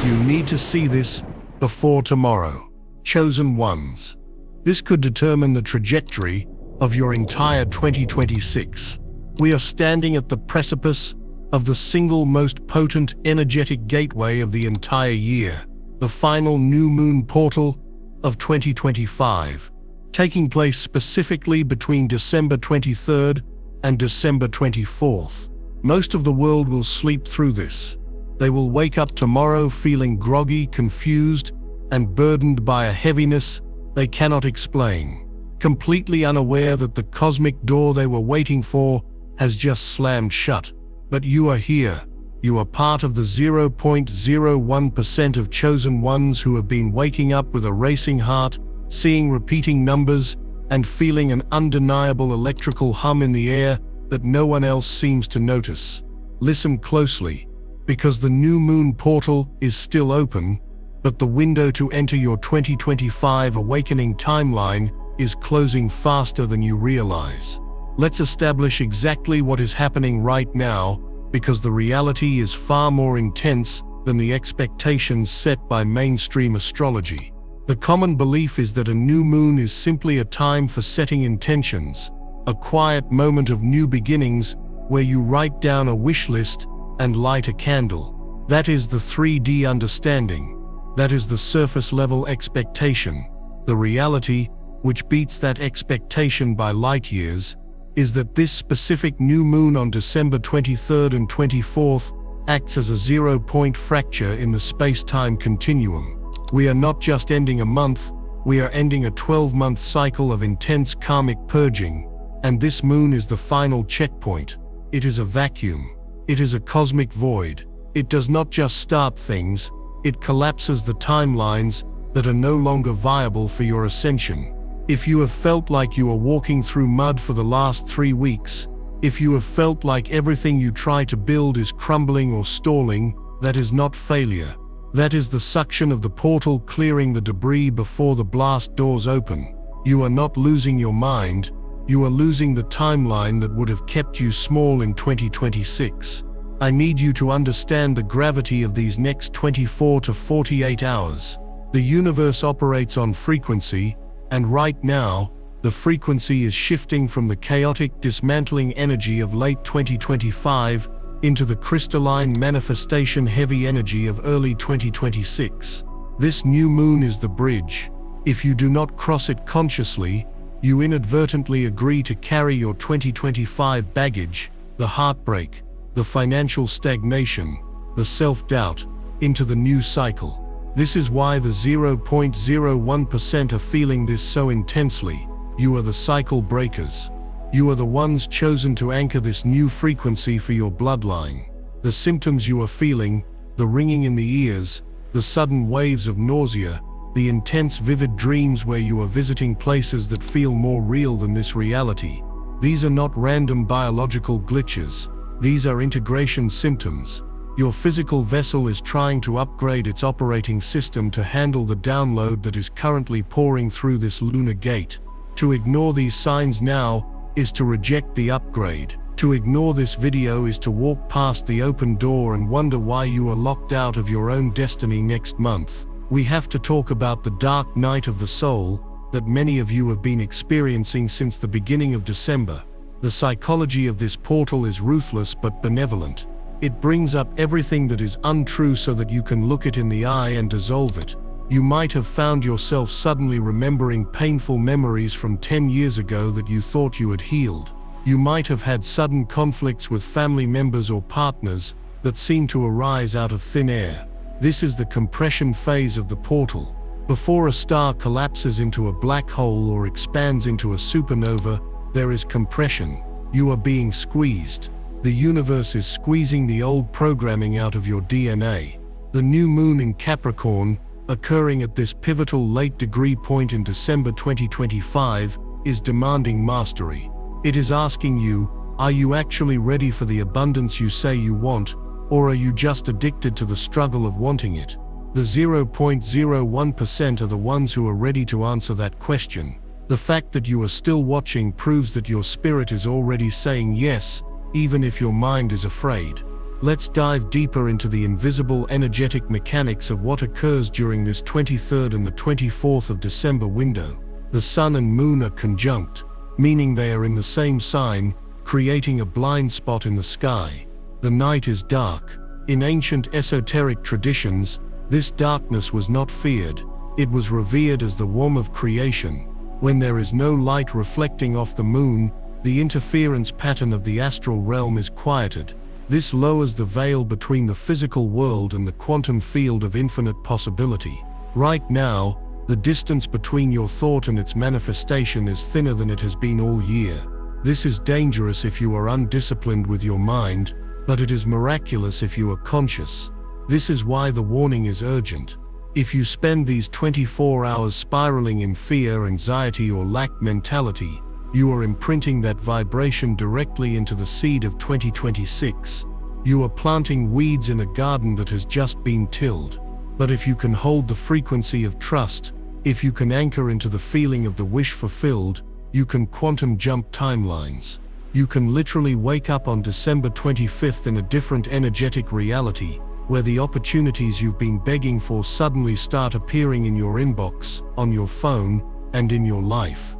You need to see this before tomorrow. Chosen ones. This could determine the trajectory of your entire 2026. We are standing at the precipice of the single most potent energetic gateway of the entire year, the final new moon portal of 2025, taking place specifically between December 23rd and December 24th. Most of the world will sleep through this. They will wake up tomorrow feeling groggy, confused, and burdened by a heaviness they cannot explain, completely unaware that the cosmic door they were waiting for has just slammed shut. But you are here. You are part of the 0.01% of chosen ones who have been waking up with a racing heart, seeing repeating numbers, and feeling an undeniable electrical hum in the air that no one else seems to notice. Listen closely, because the new moon portal is still open, but the window to enter your 2025 awakening timeline is closing faster than you realize. Let's establish exactly what is happening right now, because the reality is far more intense than the expectations set by mainstream astrology. The common belief is that a new moon is simply a time for setting intentions, a quiet moment of new beginnings where you write down a wish list and light a candle. That is the 3D understanding. That is the surface level expectation. The reality, which beats that expectation by light years, is that this specific new moon on December 23rd and 24th acts as a 0-point fracture in the space-time continuum. We are not just ending a month, we are ending a 12-month cycle of intense karmic purging, and this moon is the final checkpoint. It is a vacuum. It is a cosmic void. It does not just start things, it collapses the timelines that are no longer viable for your ascension. If you have felt like you are walking through mud for the last 3 weeks, if you have felt like everything you try to build is crumbling or stalling, that is not failure. That is the suction of the portal clearing the debris before the blast doors open. You are not losing your mind, you are losing the timeline that would have kept you small in 2026. I need you to understand the gravity of these next 24 to 48 hours. The universe operates on frequency, and right now, the frequency is shifting from the chaotic, dismantling energy of late 2025 into the crystalline, manifestation-heavy energy of early 2026. This new moon is the bridge. If you do not cross it consciously, you inadvertently agree to carry your 2025 baggage, the heartbreak, the financial stagnation, the self-doubt, into the new cycle. This is why the 0.01% are feeling this so intensely. You are the cycle breakers. You are the ones chosen to anchor this new frequency for your bloodline. The symptoms you are feeling, the ringing in the ears, the sudden waves of nausea, the intense vivid dreams where you are visiting places that feel more real than this reality. These are not random biological glitches. These are integration symptoms. Your physical vessel is trying to upgrade its operating system to handle the download that is currently pouring through this lunar gate. To ignore these signs now is to reject the upgrade. To ignore this video is to walk past the open door and wonder why you are locked out of your own destiny next month. We have to talk about the dark night of the soul that many of you have been experiencing since the beginning of December. The psychology of this portal is ruthless but benevolent. It brings up everything that is untrue so that you can look it in the eye and dissolve it. You might have found yourself suddenly remembering painful memories from 10 years ago that you thought you had healed. You might have had sudden conflicts with family members or partners that seem to arise out of thin air. This is the compression phase of the portal. Before a star collapses into a black hole or expands into a supernova, there is compression. You are being squeezed. The universe is squeezing the old programming out of your DNA. The new moon in Capricorn, occurring at this pivotal late degree point in December 2025, is demanding mastery. It is asking you, are you actually ready for the abundance you say you want, or are you just addicted to the struggle of wanting it? The 0.01% are the ones who are ready to answer that question. The fact that you are still watching proves that your spirit is already saying yes, even if your mind is afraid. Let's dive deeper into the invisible energetic mechanics of what occurs during this 23rd and the 24th of December window. The Sun and Moon are conjunct, meaning they are in the same sign, creating a blind spot in the sky. The night is dark. In ancient esoteric traditions, this darkness was not feared. It was revered as the womb of creation. When there is no light reflecting off the moon, the interference pattern of the astral realm is quieted. This lowers the veil between the physical world and the quantum field of infinite possibility. Right now, the distance between your thought and its manifestation is thinner than it has been all year. This is dangerous if you are undisciplined with your mind, but it is miraculous if you are conscious. This is why the warning is urgent. If you spend these 24 hours spiraling in fear, anxiety, or lack mentality, you are imprinting that vibration directly into the seed of 2026. You are planting weeds in a garden that has just been tilled. But if you can hold the frequency of trust, if you can anchor into the feeling of the wish fulfilled, you can quantum jump timelines. You can literally wake up on December 25th in a different energetic reality, where the opportunities you've been begging for suddenly start appearing in your inbox, on your phone, and in your life.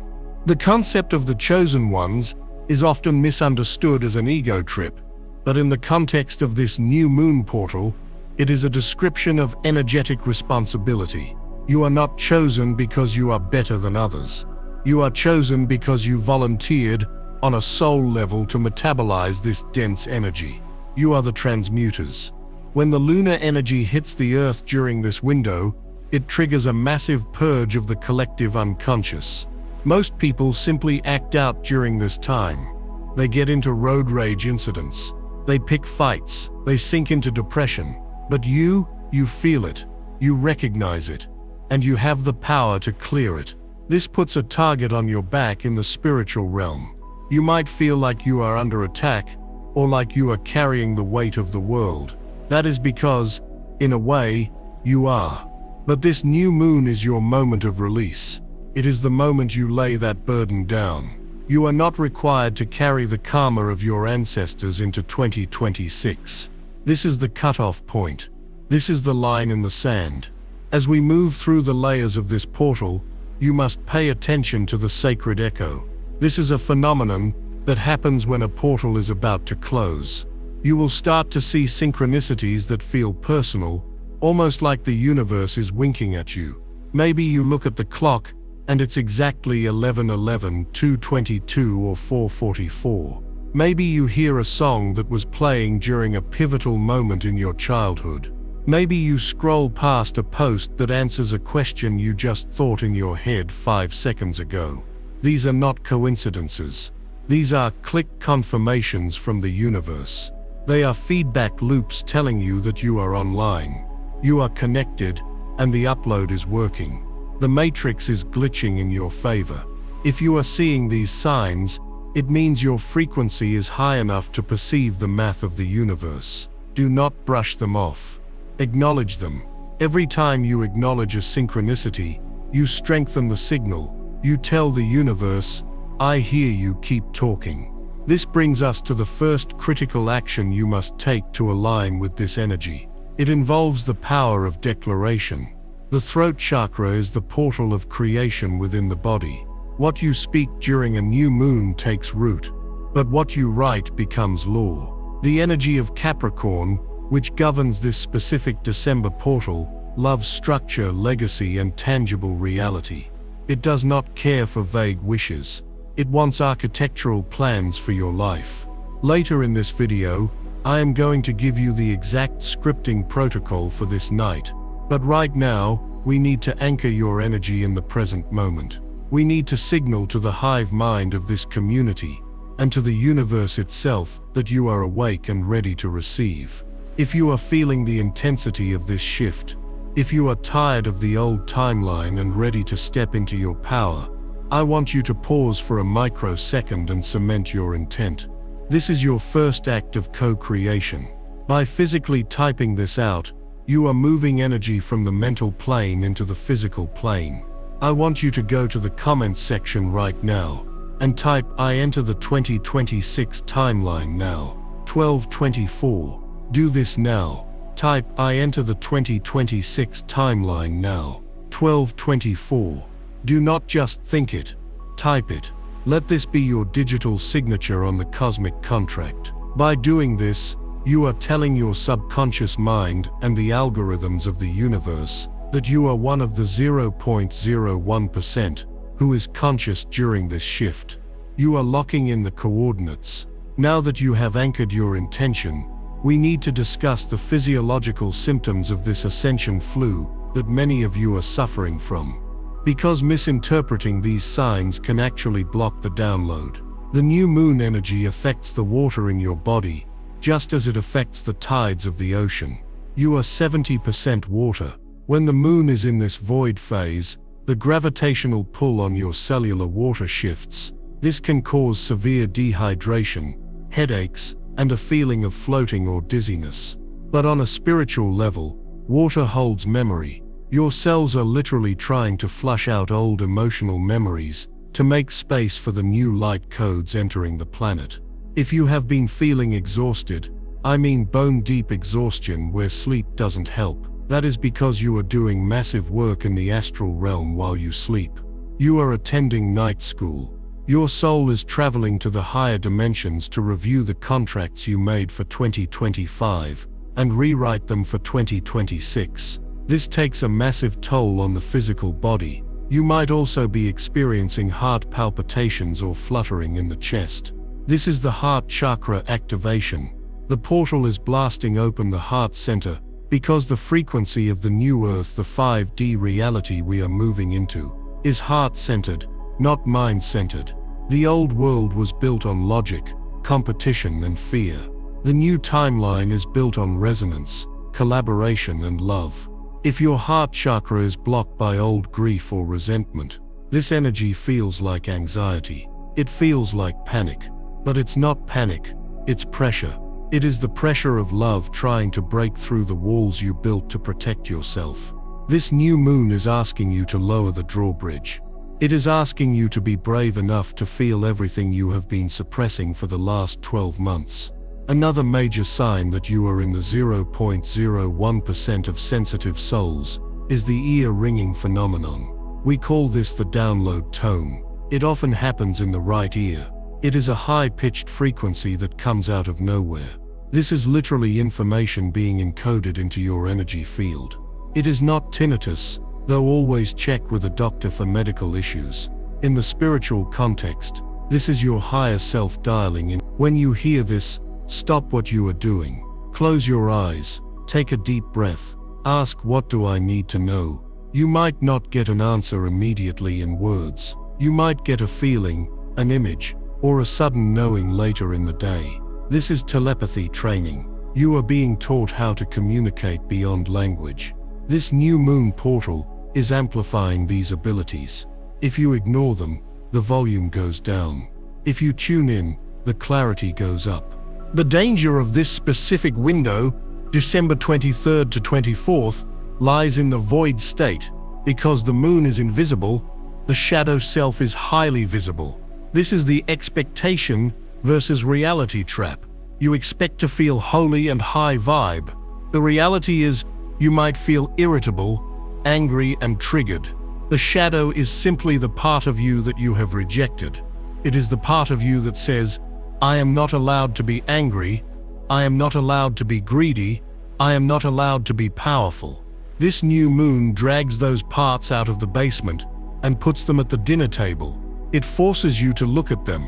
The concept of the chosen ones is often misunderstood as an ego trip, but in the context of this new moon portal, it is a description of energetic responsibility. You are not chosen because you are better than others. You are chosen because you volunteered on a soul level to metabolize this dense energy. You are the transmuters. When the lunar energy hits the Earth during this window, it triggers a massive purge of the collective unconscious. Most people simply act out during this time. They get into road rage incidents. They pick fights. They sink into depression. But you feel it. You recognize it. And you have the power to clear it. This puts a target on your back in the spiritual realm. You might feel like you are under attack, or like you are carrying the weight of the world. That is because, in a way, you are. But this new moon is your moment of release. It is the moment you lay that burden down. You are not required to carry the karma of your ancestors into 2026. This is the cutoff point. This is the line in the sand. As we move through the layers of this portal, you must pay attention to the sacred echo. This is a phenomenon that happens when a portal is about to close. You will start to see synchronicities that feel personal, almost like the universe is winking at you. Maybe you look at the clock and it's exactly 11:11, 2:22 or 4:44. Maybe you hear a song that was playing during a pivotal moment in your childhood. Maybe you scroll past a post that answers a question you just thought in your head 5 seconds ago. These are not coincidences. These are click confirmations from the universe. They are feedback loops telling you that you are online. You are connected, and the upload is working. The matrix is glitching in your favor. If you are seeing these signs, it means your frequency is high enough to perceive the math of the universe. Do not brush them off. Acknowledge them. Every time you acknowledge a synchronicity, you strengthen the signal. You tell the universe, I hear you, keep talking. This brings us to the first critical action you must take to align with this energy. It involves the power of declaration. The throat chakra is the portal of creation within the body. What you speak during a new moon takes root, but what you write becomes law. The energy of Capricorn, which governs this specific December portal, loves structure, legacy, and tangible reality. It does not care for vague wishes. It wants architectural plans for your life. Later in this video, I am going to give you the exact scripting protocol for this night. But right now, we need to anchor your energy in the present moment. We need to signal to the hive mind of this community, and to the universe itself, that you are awake and ready to receive. If you are feeling the intensity of this shift, if you are tired of the old timeline and ready to step into your power, I want you to pause for a microsecond and cement your intent. This is your first act of co-creation. By physically typing this out, you are moving energy from the mental plane into the physical plane. I want you to go to the comments section right now and type, I enter the 2026 timeline now. 12:24. Do this now. Type I enter the 2026 timeline now. 1224. Do not just think it. Type it. Let this be your digital signature on the cosmic contract. By doing this, you are telling your subconscious mind and the algorithms of the universe that you are one of the 0.01% who is conscious during this shift. You are locking in the coordinates. Now that you have anchored your intention, we need to discuss the physiological symptoms of this ascension flu that many of you are suffering from. Because misinterpreting these signs can actually block the download. The new moon energy affects the water in your body, just as it affects the tides of the ocean. You are 70% water. When the moon is in this void phase, the gravitational pull on your cellular water shifts. This can cause severe dehydration, headaches, and a feeling of floating or dizziness. But on a spiritual level, water holds memory. Your cells are literally trying to flush out old emotional memories to make space for the new light codes entering the planet. If you have been feeling exhausted, I mean bone-deep exhaustion where sleep doesn't help, that is because you are doing massive work in the astral realm while you sleep. You are attending night school. Your soul is traveling to the higher dimensions to review the contracts you made for 2025 and rewrite them for 2026. This takes a massive toll on the physical body. You might also be experiencing heart palpitations or fluttering in the chest. This is the heart chakra activation. The portal is blasting open the heart center because the frequency of the new earth, the 5D reality we are moving into, is heart-centered, not mind-centered. The old world was built on logic, competition, and fear. The new timeline is built on resonance, collaboration, and love. If your heart chakra is blocked by old grief or resentment, this energy feels like anxiety. It feels like panic. But it's not panic, it's pressure. It is the pressure of love trying to break through the walls you built to protect yourself. This new moon is asking you to lower the drawbridge. It is asking you to be brave enough to feel everything you have been suppressing for the last 12 months. Another major sign that you are in the 0.01% of sensitive souls is the ear-ringing phenomenon. We call this the download tone. It often happens in the right ear. It is a high-pitched frequency that comes out of nowhere. This is literally information being encoded into your energy field. It is not tinnitus, though always check with a doctor for medical issues. In the spiritual context, this is your higher self dialing in. When you hear this, stop what you are doing. Close your eyes, take a deep breath, ask, what do I need to know? You might not get an answer immediately in words. You might get a feeling, an image, or a sudden knowing later in the day. This is telepathy training. You are being taught how to communicate beyond language. This new moon portal is amplifying these abilities. If you ignore them, the volume goes down. If you tune in, the clarity goes up. The danger of this specific window, December 23rd to 24th, lies in the void state. Because the moon is invisible, the shadow self is highly visible. This is the expectation versus reality trap. You expect to feel holy and high vibe. The reality is, you might feel irritable, angry, and triggered. The shadow is simply the part of you that you have rejected. It is the part of you that says, I am not allowed to be angry, I am not allowed to be greedy, I am not allowed to be powerful. This new moon drags those parts out of the basement and puts them at the dinner table. It forces you to look at them.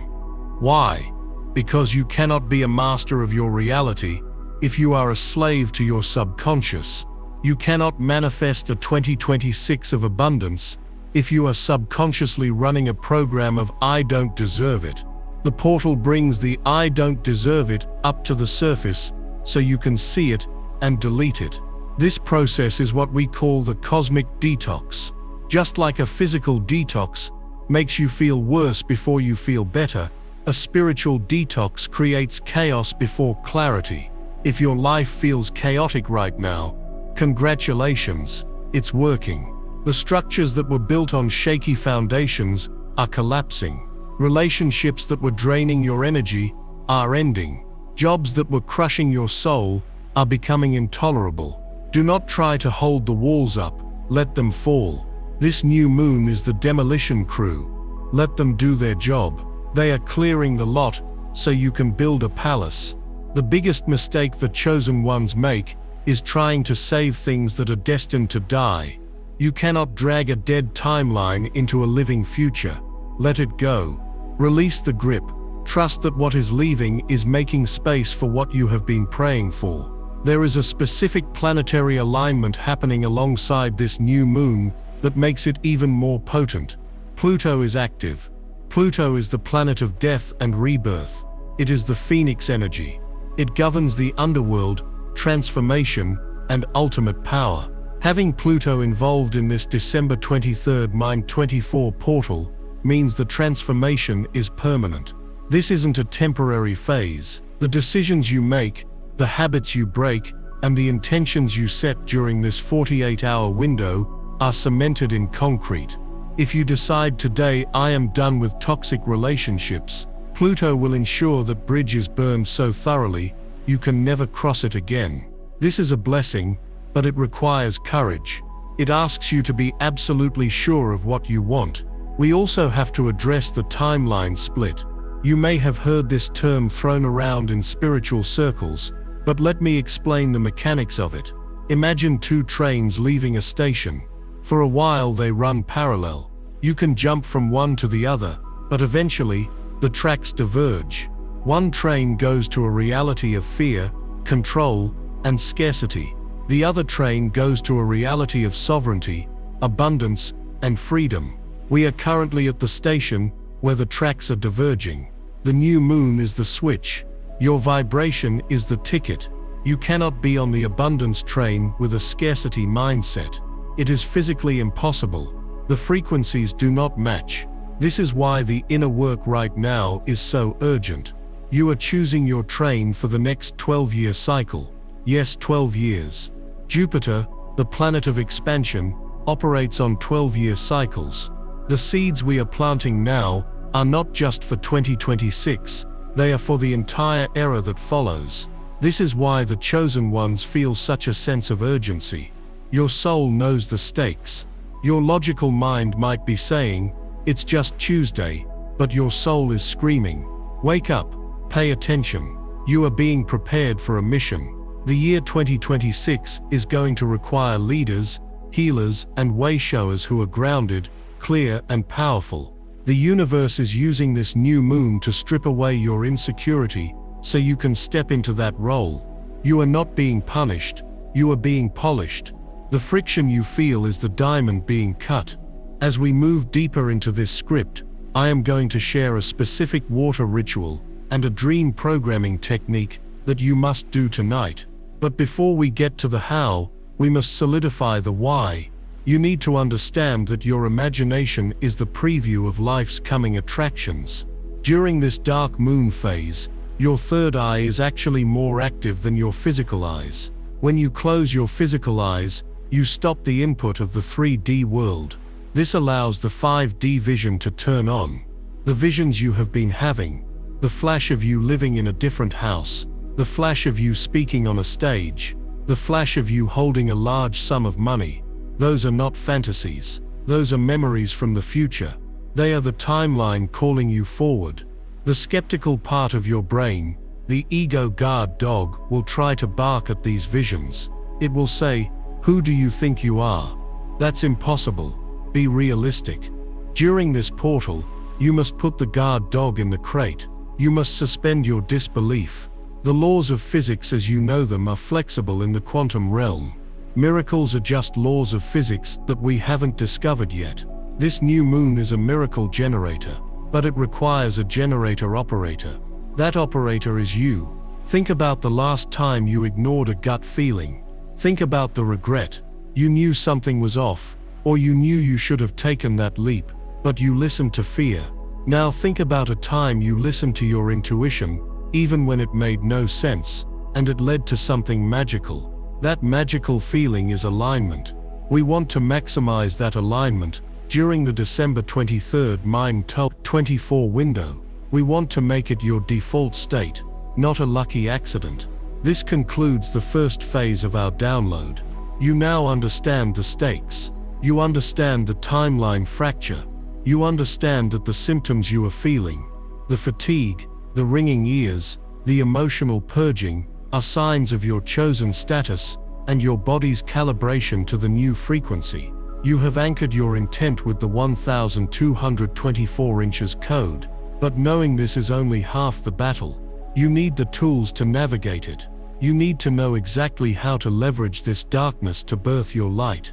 Why? Because you cannot be a master of your reality if you are a slave to your subconscious. You cannot manifest a 2026 of abundance if you are subconsciously running a program of I don't deserve it. The portal brings the I don't deserve it up to the surface so you can see it and delete it. This process is what we call the cosmic detox. Just like a physical detox makes you feel worse before you feel better, a spiritual detox creates chaos before clarity. If your life feels chaotic right now, congratulations, it's working. The structures that were built on shaky foundations are collapsing. Relationships that were draining your energy are ending. Jobs that were crushing your soul are becoming intolerable. Do not try to hold the walls up, let them fall. This new moon is the demolition crew. Let them do their job. They are clearing the lot so you can build a palace. The biggest mistake the chosen ones make is trying to save things that are destined to die. You cannot drag a dead timeline into a living future. Let it go. Release the grip. Trust that what is leaving is making space for what you have been praying for. There is a specific planetary alignment happening alongside this new moon that makes it even more potent. Pluto is active. Pluto is the planet of death and rebirth. It is the phoenix energy. It governs the underworld, transformation, and ultimate power. Having Pluto involved in this December 23rd Mind 24 portal means the transformation is permanent. This isn't a temporary phase. The decisions you make, the habits you break, and the intentions you set during this 48-hour window are cemented in concrete. If you decide today, I am done with toxic relationships, Pluto will ensure that bridge is burned so thoroughly, you can never cross it again. This is a blessing, but it requires courage. It asks you to be absolutely sure of what you want. We also have to address the timeline split. You may have heard this term thrown around in spiritual circles, but let me explain the mechanics of it. Imagine two trains leaving a station. For a while they run parallel. You can jump from one to the other, but eventually, the tracks diverge. One train goes to a reality of fear, control, and scarcity. The other train goes to a reality of sovereignty, abundance, and freedom. We are currently at the station where the tracks are diverging. The new moon is the switch. Your vibration is the ticket. You cannot be on the abundance train with a scarcity mindset. It is physically impossible. The frequencies do not match. This is why the inner work right now is so urgent. You are choosing your train for the next 12-year cycle. Yes, 12 years. Jupiter, the planet of expansion, operates on 12-year cycles. The seeds we are planting now are not just for 2026, they are for the entire era that follows. This is why the chosen ones feel such a sense of urgency. Your soul knows the stakes. Your logical mind might be saying, "It's just Tuesday," but your soul is screaming, "Wake up, pay attention." You are being prepared for a mission. The year 2026 is going to require leaders, healers, and way-showers who are grounded, clear, and powerful. The universe is using this new moon to strip away your insecurity so you can step into that role. You are not being punished, you are being polished. The friction you feel is the diamond being cut. As we move deeper into this script, I am going to share a specific water ritual and a dream programming technique that you must do tonight. But before we get to the how, we must solidify the why. You need to understand that your imagination is the preview of life's coming attractions. During this dark moon phase, your third eye is actually more active than your physical eyes. When you close your physical eyes, you stop the input of the 3D world. This allows the 5D vision to turn on. The visions you have been having, the flash of you living in a different house, the flash of you speaking on a stage, the flash of you holding a large sum of money, those are not fantasies. Those are memories from the future. They are the timeline calling you forward. The skeptical part of your brain, the ego guard dog, will try to bark at these visions. It will say, "Who do you think you are? That's impossible. Be realistic." During this portal, you must put the guard dog in the crate. You must suspend your disbelief. The laws of physics as you know them are flexible in the quantum realm. Miracles are just laws of physics that we haven't discovered yet. This new moon is a miracle generator, but it requires a generator operator. That operator is you. Think about the last time you ignored a gut feeling. Think about the regret. You knew something was off, or you knew you should have taken that leap, but you listened to fear. Now think about a time you listened to your intuition, even when it made no sense, and it led to something magical. That magical feeling is alignment. We want to maximize that alignment during the December 23rd Mind 24 window. We want to make it your default state, not a lucky accident. This concludes the first phase of our download. You now understand the stakes. You understand the timeline fracture. You understand that the symptoms you are feeling, the fatigue, the ringing ears, the emotional purging, are signs of your chosen status and your body's calibration to the new frequency. You have anchored your intent with the 1224 inches code, but knowing this is only half the battle. You need the tools to navigate it. You need to know exactly how to leverage this darkness to birth your light.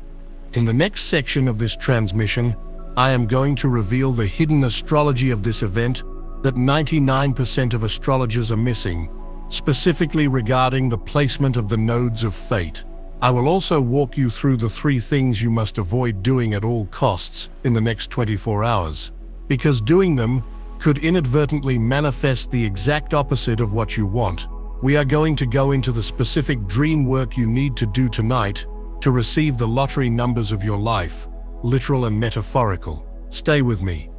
In the next section of this transmission, I am going to reveal the hidden astrology of this event that 99% of astrologers are missing, specifically regarding the placement of the nodes of fate. I will also walk you through the 3 things you must avoid doing at all costs in the next 24 hours, because doing them could inadvertently manifest the exact opposite of what you want. We are going to go into the specific dream work you need to do tonight to receive the lottery numbers of your life, literal and metaphorical. Stay with me.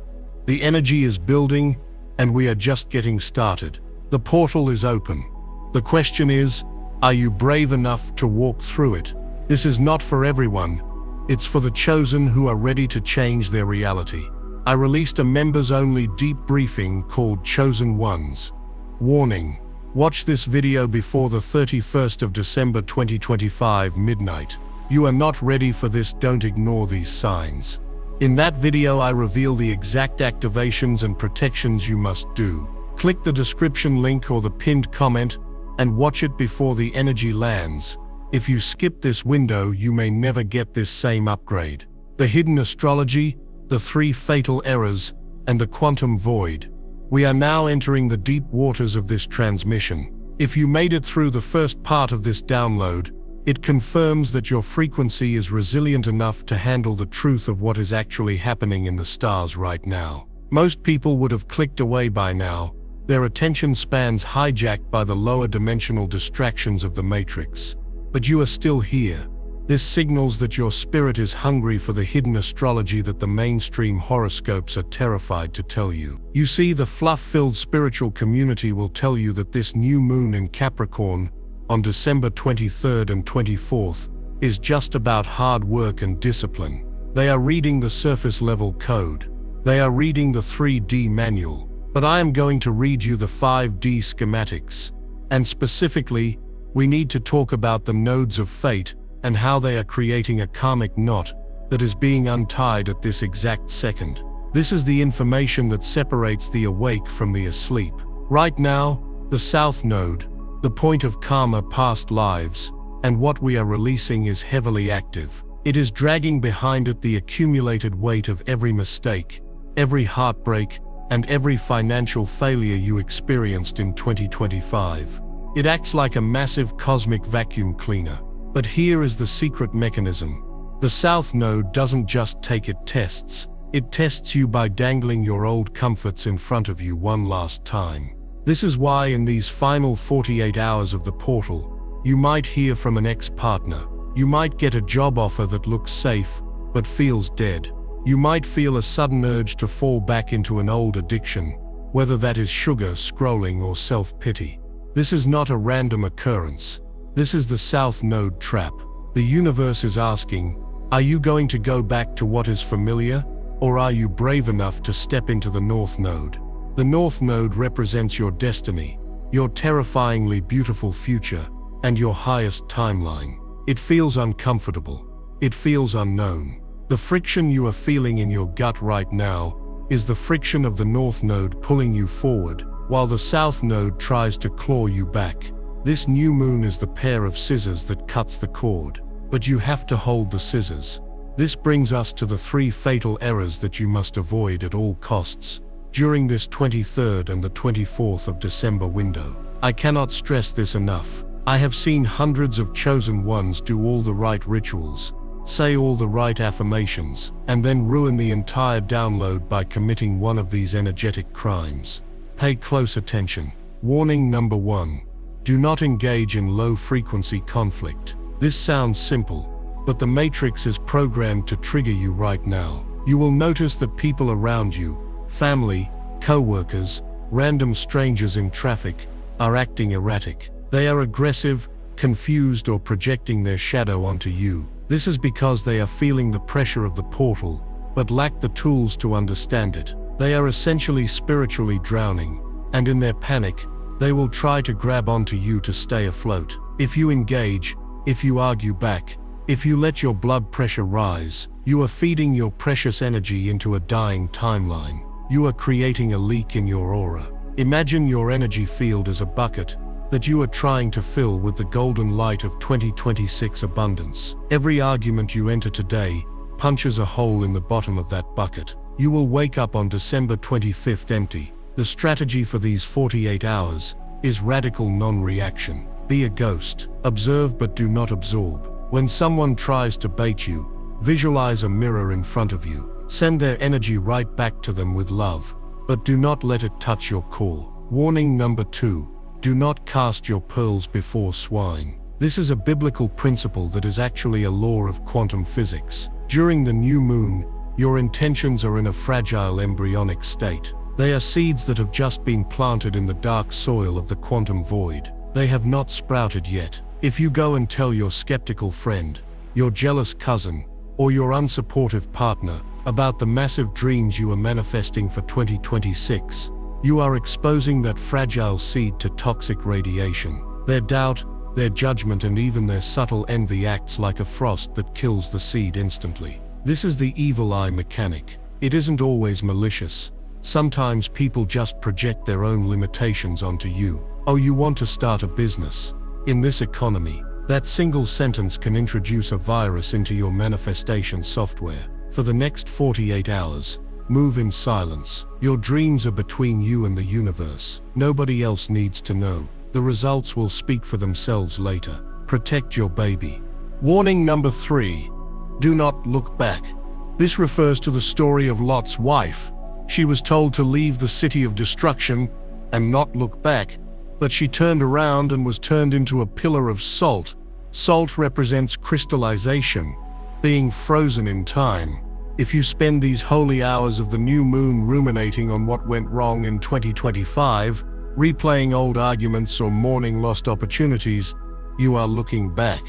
The energy is building, and we are just getting started. The portal is open. The question is, are you brave enough to walk through it? This is not for everyone. It's for the chosen who are ready to change their reality. I released a members-only deep briefing called Chosen Ones. Warning: watch this video before the 31st of December 2025 midnight. You are not ready for this. Don't ignore these signs. In that video I reveal the exact activations and protections you must do. Click the description link or the pinned comment and watch it before the energy lands. If you skip this window, you may never get this same upgrade. The hidden astrology, the 3 fatal errors, and the quantum void. We are now entering the deep waters of this transmission. If you made it through the first part of this download, it confirms that your frequency is resilient enough to handle the truth of what is actually happening in the stars right now. Most people would have clicked away by now, their attention spans hijacked by the lower dimensional distractions of the Matrix. But you are still here. This signals that your spirit is hungry for the hidden astrology that the mainstream horoscopes are terrified to tell you. You see, the fluff-filled spiritual community will tell you that this new moon in Capricorn, on December 23rd and 24th, is just about hard work and discipline. They are reading the surface-level code. They are reading the 3D manual. But I am going to read you the 5D schematics. And specifically, we need to talk about the nodes of fate and how they are creating a karmic knot that is being untied at this exact second. This is the information that separates the awake from the asleep. Right now, the South Node, the point of karma past lives, and what we are releasing is heavily active. It is dragging behind it the accumulated weight of every mistake, every heartbreak, and every financial failure you experienced in 2025. It acts like a massive cosmic vacuum cleaner. But here is the secret mechanism. The South Node doesn't just take it tests. It tests you by dangling your old comforts in front of you one last time. This is why in these final 48 hours of the portal, you might hear from an ex-partner. You might get a job offer that looks safe, but feels dead. You might feel a sudden urge to fall back into an old addiction, whether that is sugar, scrolling, or self-pity. This is not a random occurrence. This is the South Node trap. The universe is asking, are you going to go back to what is familiar, or are you brave enough to step into the North Node? The North Node represents your destiny, your terrifyingly beautiful future, and your highest timeline. It feels uncomfortable. It feels unknown. The friction you are feeling in your gut right now is the friction of the North Node pulling you forward, while the South Node tries to claw you back. This new moon is the pair of scissors that cuts the cord, but you have to hold the scissors. This brings us to the 3 fatal errors that you must avoid at all costs during this 23rd and the 24th of December window. I cannot stress this enough. I have seen hundreds of chosen ones do all the right rituals, say all the right affirmations, and then ruin the entire download by committing one of these energetic crimes. Pay close attention. Warning number 1. Do not engage in low-frequency conflict. This sounds simple, but the Matrix is programmed to trigger you right now. You will notice that people around you, family, co-workers, random strangers in traffic, are acting erratic. They are aggressive, confused, or projecting their shadow onto you. This is because they are feeling the pressure of the portal, but lack the tools to understand it. They are essentially spiritually drowning, and in their panic, they will try to grab onto you to stay afloat. If you engage, if you argue back, if you let your blood pressure rise, you are feeding your precious energy into a dying timeline. You are creating a leak in your aura. Imagine your energy field as a bucket that you are trying to fill with the golden light of 2026 abundance. Every argument you enter today punches a hole in the bottom of that bucket. You will wake up on December 25th empty. The strategy for these 48 hours is radical non-reaction. Be a ghost. Observe but do not absorb. When someone tries to bait you, visualize a mirror in front of you. Send their energy right back to them with love, but do not let it touch your core. Warning number 2. Do not cast your pearls before swine. This is a biblical principle that is actually a law of quantum physics. During the new moon, your intentions are in a fragile embryonic state. They are seeds that have just been planted in the dark soil of the quantum void. They have not sprouted yet. If you go and tell your skeptical friend, your jealous cousin, or your unsupportive partner about the massive dreams you are manifesting for 2026, you are exposing that fragile seed to toxic radiation. Their doubt, their judgment, and even their subtle envy acts like a frost that kills the seed instantly. This is the evil eye mechanic. It isn't always malicious. Sometimes people just project their own limitations onto you. Oh, you want to start a business? In this economy, that single sentence can introduce a virus into your manifestation software. For the next 48 hours, move in silence. Your dreams are between you and the universe. Nobody else needs to know. The results will speak for themselves later. Protect your baby. Warning number 3. Do not look back. This refers to the story of Lot's wife. She was told to leave the city of destruction and not look back, but she turned around and was turned into a pillar of salt. Salt represents crystallization, being frozen in time. If you spend these holy hours of the new moon ruminating on what went wrong in 2025, replaying old arguments or mourning lost opportunities, you are looking back.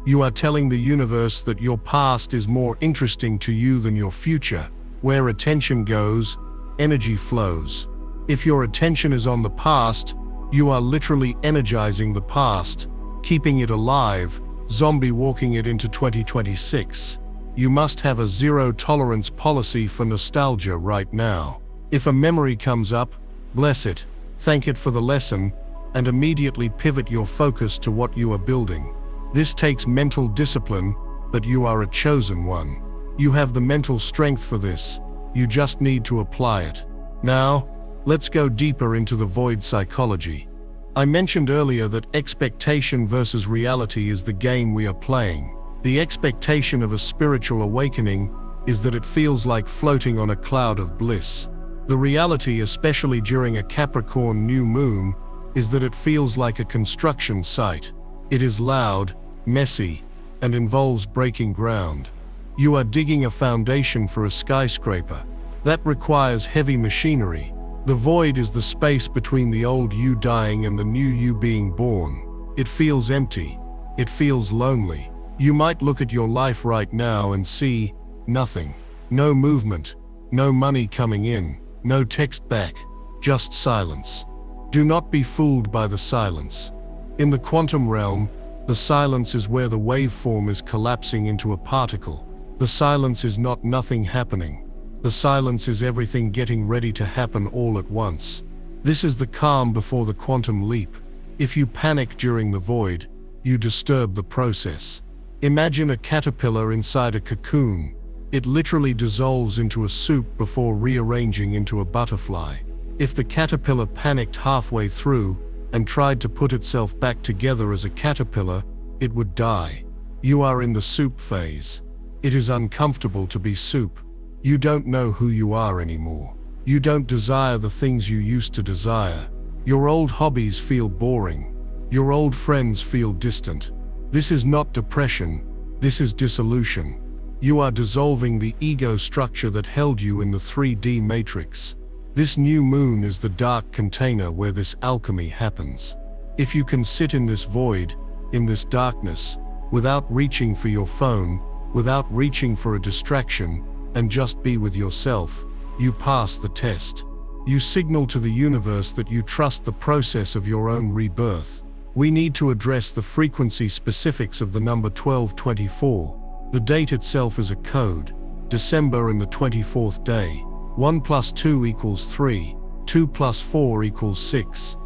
You are telling the universe that your past is more interesting to you than your future. Where attention goes, energy flows. If your attention is on the past, you are literally energizing the past, keeping it alive, zombie walking it into 2026. You must have a zero-tolerance policy for nostalgia right now. If a memory comes up, bless it, thank it for the lesson, and immediately pivot your focus to what you are building. This takes mental discipline, but you are a chosen one. You have the mental strength for this. You just need to apply it. Now, let's go deeper into the void psychology. I mentioned earlier that expectation versus reality is the game we are playing. The expectation of a spiritual awakening is that it feels like floating on a cloud of bliss. The reality, especially during a Capricorn new moon, is that it feels like a construction site. It is loud, messy, and involves breaking ground. You are digging a foundation for a skyscraper. That requires heavy machinery. The void is the space between the old you dying and the new you being born. It feels empty. It feels lonely. You might look at your life right now and see nothing. No movement, no money coming in, no text back, just silence. Do not be fooled by the silence. In the quantum realm, the silence is where the waveform is collapsing into a particle. The silence is not nothing happening. The silence is everything getting ready to happen all at once. This is the calm before the quantum leap. If you panic during the void, you disturb the process. Imagine a caterpillar inside a cocoon. It literally dissolves into a soup before rearranging into a butterfly. If the caterpillar panicked halfway through and tried to put itself back together as a caterpillar, it would die. You are in the soup phase. It is uncomfortable to be soup. You don't know who you are anymore. You don't desire the things you used to desire. Your old hobbies feel boring. Your old friends feel distant. This is not depression. This is dissolution. You are dissolving the ego structure that held you in the 3D matrix. This new moon is the dark container where this alchemy happens. If you can sit in this void, in this darkness, without reaching for your phone, without reaching for a distraction, and just be with yourself, you pass the test. You signal to the universe that you trust the process of your own rebirth. We need to address the frequency specifics of the number 1224. The date itself is a code. December and the 24th day. 1 plus 2 equals 3. 2 plus 4 equals 6.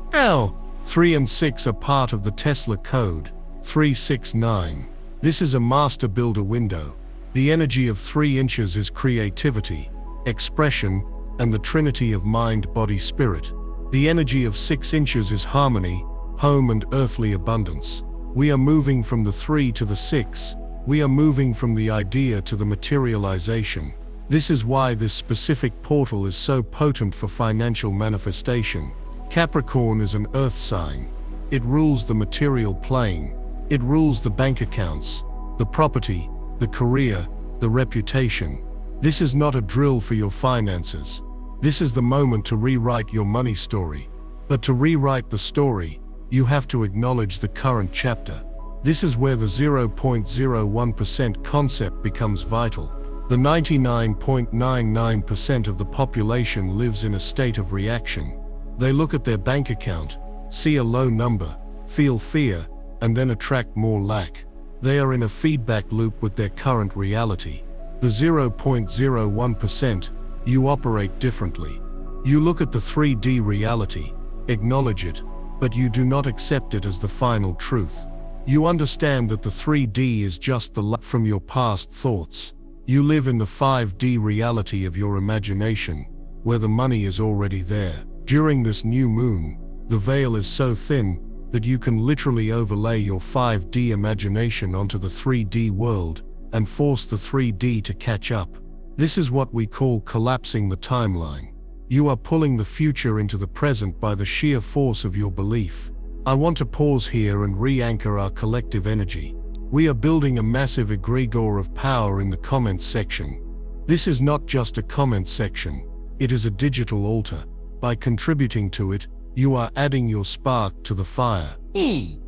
3 and 6 are part of the Tesla code. 369. This is a master builder window. The energy of 3 inches is creativity, expression, and the trinity of mind, body, spirit. The energy of 6 inches is harmony, home, and earthly abundance. We are moving from the 3 to the 6. We are moving from the idea to the materialization. This is why this specific portal is so potent for financial manifestation. Capricorn is an earth sign. It rules the material plane. It rules the bank accounts, the property, the career, the reputation. This is not a drill for your finances. This is the moment to rewrite your money story. But to rewrite the story, you have to acknowledge the current chapter. This is where the 0.01% concept becomes vital. The 99.99% of the population lives in a state of reaction. They look at their bank account, see a low number, feel fear, and then attract more lack. They are in a feedback loop with their current reality. The 0.01%, you operate differently. You look at the 3D reality, acknowledge it, but you do not accept it as the final truth. You understand that the 3D is just the luck from your past thoughts. You live in the 5D reality of your imagination, where the money is already there. During this new moon, the veil is so thin that you can literally overlay your 5D imagination onto the 3D world and force the 3D to catch up. This is what we call collapsing the timeline. You are pulling the future into the present by the sheer force of your belief. I want to pause here and re-anchor our collective energy. We are building a massive egregore of power in the comments section. This is not just a comment section, it is a digital altar. By contributing to it, you are adding your spark to the fire.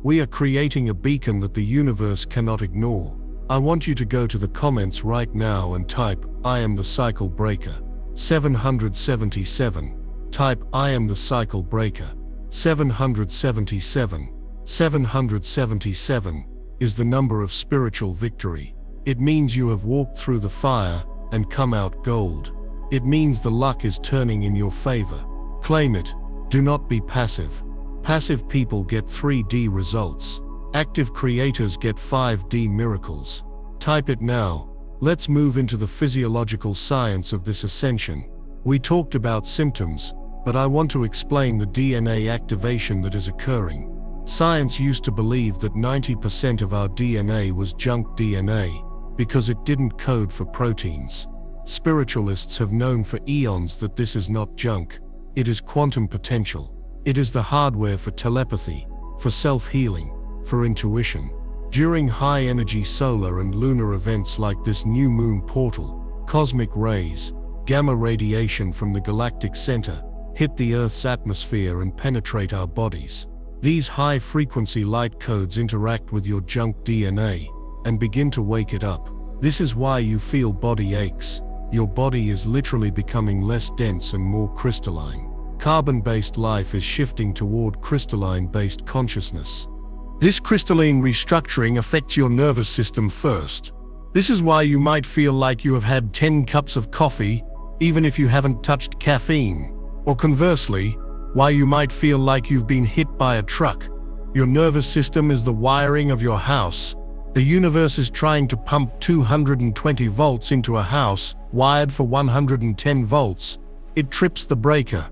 We are creating a beacon that the universe cannot ignore. I want you to go to the comments right now and type, "I am the cycle breaker." 777. Type, "I am the cycle breaker." 777. 777 is the number of spiritual victory. It means you have walked through the fire and come out gold. It means the luck is turning in your favor. Claim it. Do not be passive. Passive people get 3D results. Active creators get 5D miracles. Type it now. Let's move into the physiological science of this ascension. We talked about symptoms, but I want to explain the DNA activation that is occurring. Science used to believe that 90% of our DNA was junk DNA because it didn't code for proteins. Spiritualists have known for eons that this is not junk. It is quantum potential. It is the hardware for telepathy, for self-healing, for intuition. During high-energy solar and lunar events like this new moon portal, cosmic rays, gamma radiation from the galactic center, hit the Earth's atmosphere and penetrate our bodies. These high-frequency light codes interact with your junk DNA and begin to wake it up. This is why you feel body aches. Your body is literally becoming less dense and more crystalline. Carbon-based life is shifting toward crystalline-based consciousness. This crystalline restructuring affects your nervous system first. This is why you might feel like you have had 10 cups of coffee, even if you haven't touched caffeine. Or conversely, why you might feel like you've been hit by a truck. Your nervous system is the wiring of your house. The universe is trying to pump 220 volts into a house wired for 110 volts. It trips the breaker.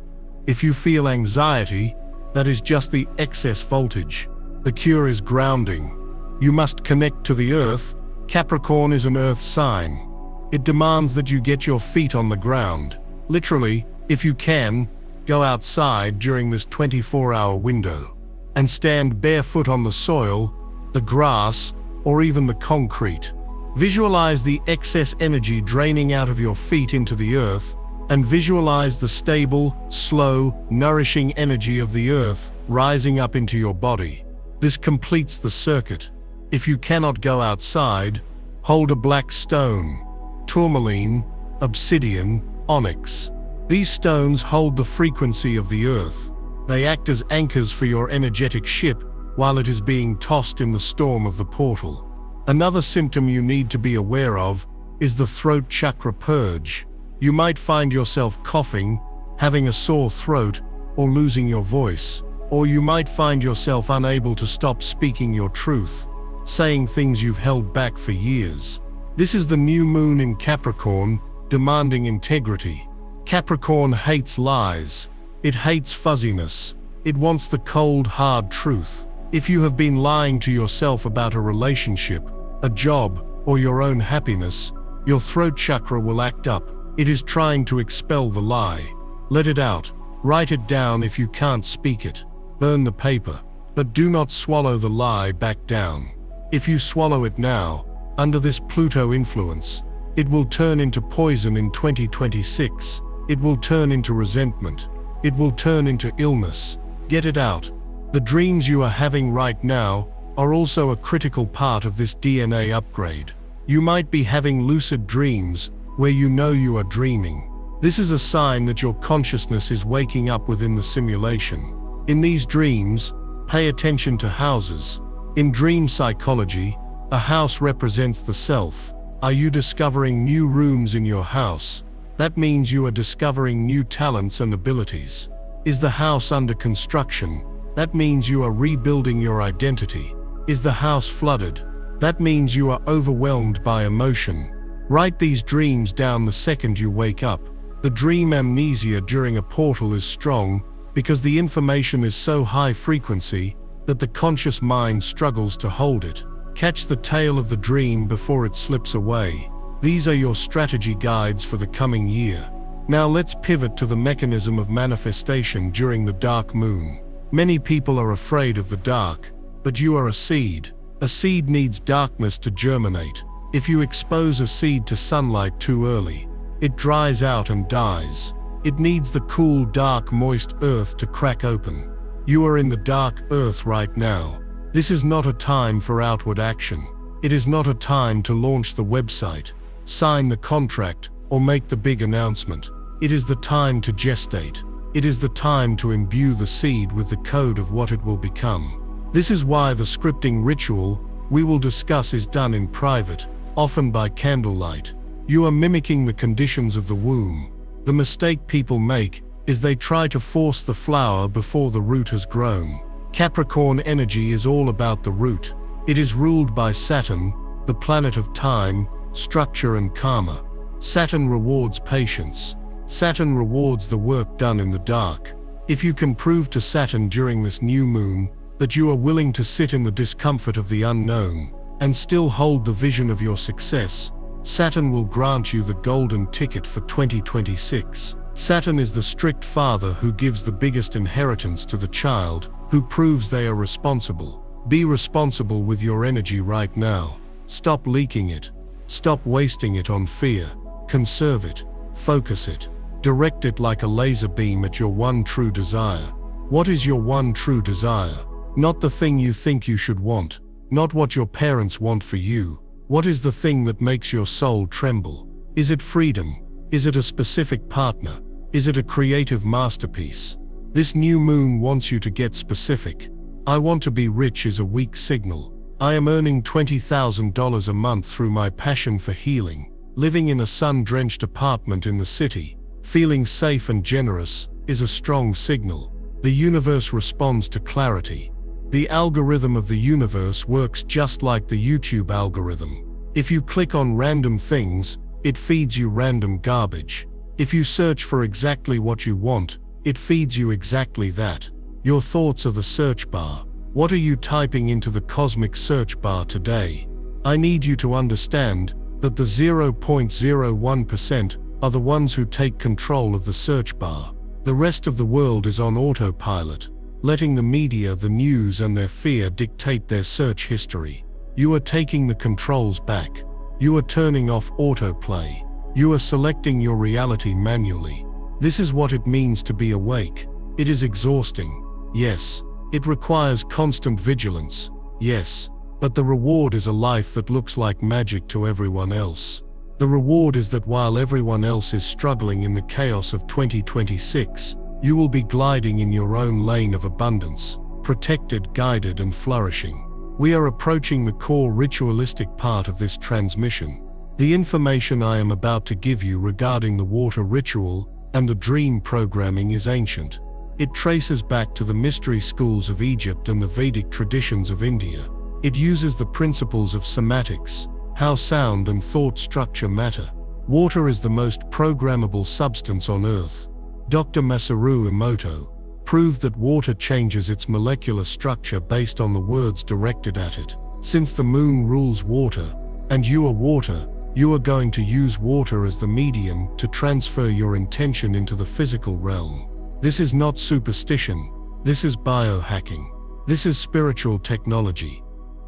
If you feel anxiety, that is just the excess voltage. The cure is grounding. You must connect to the earth. Capricorn is an earth sign. It demands that you get your feet on the ground. Literally, if you can, go outside during this 24-hour window and stand barefoot on the soil, the grass, or even the concrete. Visualize the excess energy draining out of your feet into the earth, and visualize the stable, slow, nourishing energy of the earth rising up into your body. This completes the circuit. If you cannot go outside, hold a black stone, tourmaline, obsidian, onyx. These stones hold the frequency of the earth. They act as anchors for your energetic ship while it is being tossed in the storm of the portal. Another symptom you need to be aware of is the throat chakra purge. You might find yourself coughing, having a sore throat, or losing your voice. Or you might find yourself unable to stop speaking your truth, saying things you've held back for years. This is the new moon in Capricorn, demanding integrity. Capricorn hates lies. It hates fuzziness. It wants the cold, hard truth. If you have been lying to yourself about a relationship, a job, or your own happiness, your throat chakra will act up. It is trying to expel the lie. Let it out. Write it down if you can't speak it. Burn the paper. But do not swallow the lie back down. If you swallow it now, under this Pluto influence, it will turn into poison in 2026. It will turn into resentment. It will turn into illness. Get it out. The dreams you are having right now are also a critical part of this DNA upgrade. You might be having lucid dreams where you know you are dreaming. This is a sign that your consciousness is waking up within the simulation. In these dreams, pay attention to houses. In dream psychology, a house represents the self. Are you discovering new rooms in your house? That means you are discovering new talents and abilities. Is the house under construction? That means you are rebuilding your identity. Is the house flooded? That means you are overwhelmed by emotion. Write these dreams down the second you wake up. The dream amnesia during a portal is strong because the information is so high frequency that the conscious mind struggles to hold it. Catch the tail of the dream before it slips away. These are your strategy guides for the coming year. Now let's pivot to the mechanism of manifestation during the dark moon. Many people are afraid of the dark, but you are a seed. A seed needs darkness to germinate. If you expose a seed to sunlight too early, it dries out and dies. It needs the cool, dark, moist earth to crack open. You are in the dark earth right now. This is not a time for outward action. It is not a time to launch the website, sign the contract, or make the big announcement. It is the time to gestate. It is the time to imbue the seed with the code of what it will become. This is why the scripting ritual we will discuss is done in private, often by candlelight. You are mimicking the conditions of the womb. The mistake people make is they try to force the flower before the root has grown. Capricorn energy is all about the root. It is ruled by Saturn, the planet of time, structure and karma. Saturn rewards patience. Saturn rewards the work done in the dark. If you can prove to Saturn during this new moon that you are willing to sit in the discomfort of the unknown and still hold the vision of your success, Saturn will grant you the golden ticket for 2026. Saturn is the strict father who gives the biggest inheritance to the child, who proves they are responsible. Be responsible with your energy right now. Stop leaking it. Stop wasting it on fear. Conserve it. Focus it. Direct it like a laser beam at your one true desire. What is your one true desire? Not the thing you think you should want. Not what your parents want for you. What is the thing that makes your soul tremble? Is it freedom? Is it a specific partner? Is it a creative masterpiece? This new moon wants you to get specific. I want to be rich is a weak signal. I am earning $20,000 a month through my passion for healing. Living in a sun-drenched apartment in the city, feeling safe and generous, is a strong signal. The universe responds to clarity. The algorithm of the universe works just like the YouTube algorithm. If you click on random things, it feeds you random garbage. If you search for exactly what you want, it feeds you exactly that. Your thoughts are the search bar. What are you typing into the cosmic search bar today? I need you to understand that the 0.01% are the ones who take control of the search bar. The rest of the world is on autopilot, letting the media, the news and their fear dictate their search history. You are taking the controls back. You are turning off autoplay. You are selecting your reality manually. This is what it means to be awake. It is exhausting. Yes, It requires constant vigilance, yes, but the reward is a life that looks like magic to everyone else. The reward is that while everyone else is struggling in the chaos of 2026, you will be gliding in your own lane of abundance, protected, guided, and flourishing. We are approaching the core ritualistic part of this transmission. The information I am about to give you regarding the water ritual and the dream programming is ancient. It traces back to the mystery schools of Egypt and the Vedic traditions of India. It uses the principles of somatics, how sound and thought structure matter. Water is the most programmable substance on Earth. Dr. Masaru Emoto proved that water changes its molecular structure based on the words directed at it. Since the moon rules water, and you are water, you are going to use water as the medium to transfer your intention into the physical realm. This is not superstition, this is biohacking. This is spiritual technology.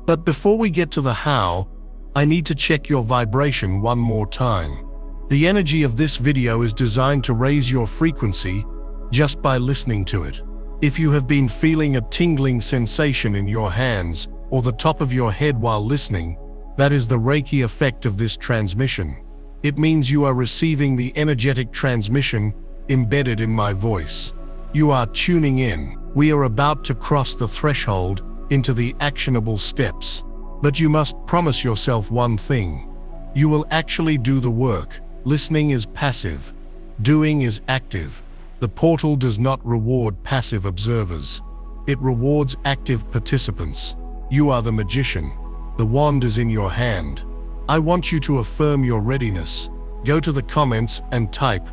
But before we get to the how, I need to check your vibration one more time. The energy of this video is designed to raise your frequency just by listening to it. If you have been feeling a tingling sensation in your hands or the top of your head while listening, that is the Reiki effect of this transmission. It means you are receiving the energetic transmission embedded in my voice. You are tuning in. We are about to cross the threshold into the actionable steps. But you must promise yourself one thing. You will actually do the work. Listening is passive. Doing is active. The portal does not reward passive observers. It rewards active participants. You are the magician. The wand is in your hand. I want you to affirm your readiness. Go to the comments and type,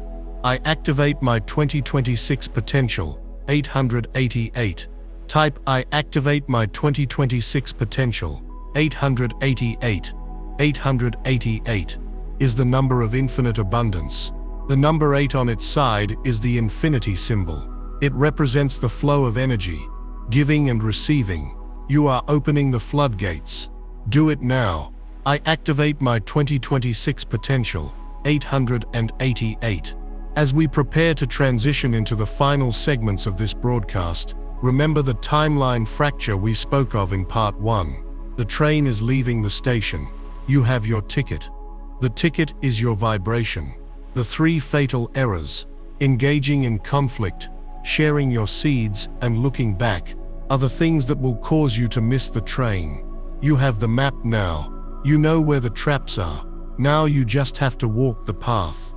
"I activate my 2026 potential," 888. Type, "I activate my 2026 potential," 888. 888 is the number of infinite abundance. The number 8 on its side is the infinity symbol. It represents the flow of energy, giving and receiving. You are opening the floodgates. Do it now. I activate my 2026 potential, 888. As we prepare to transition into the final segments of this broadcast, remember the timeline fracture we spoke of in part 1. The train is leaving the station. You have your ticket. The ticket is your vibration. The 3 fatal errors, engaging in conflict, sharing your seeds, and looking back, are the things that will cause you to miss the train. You have the map now. You know where the traps are. Now you just have to walk the path.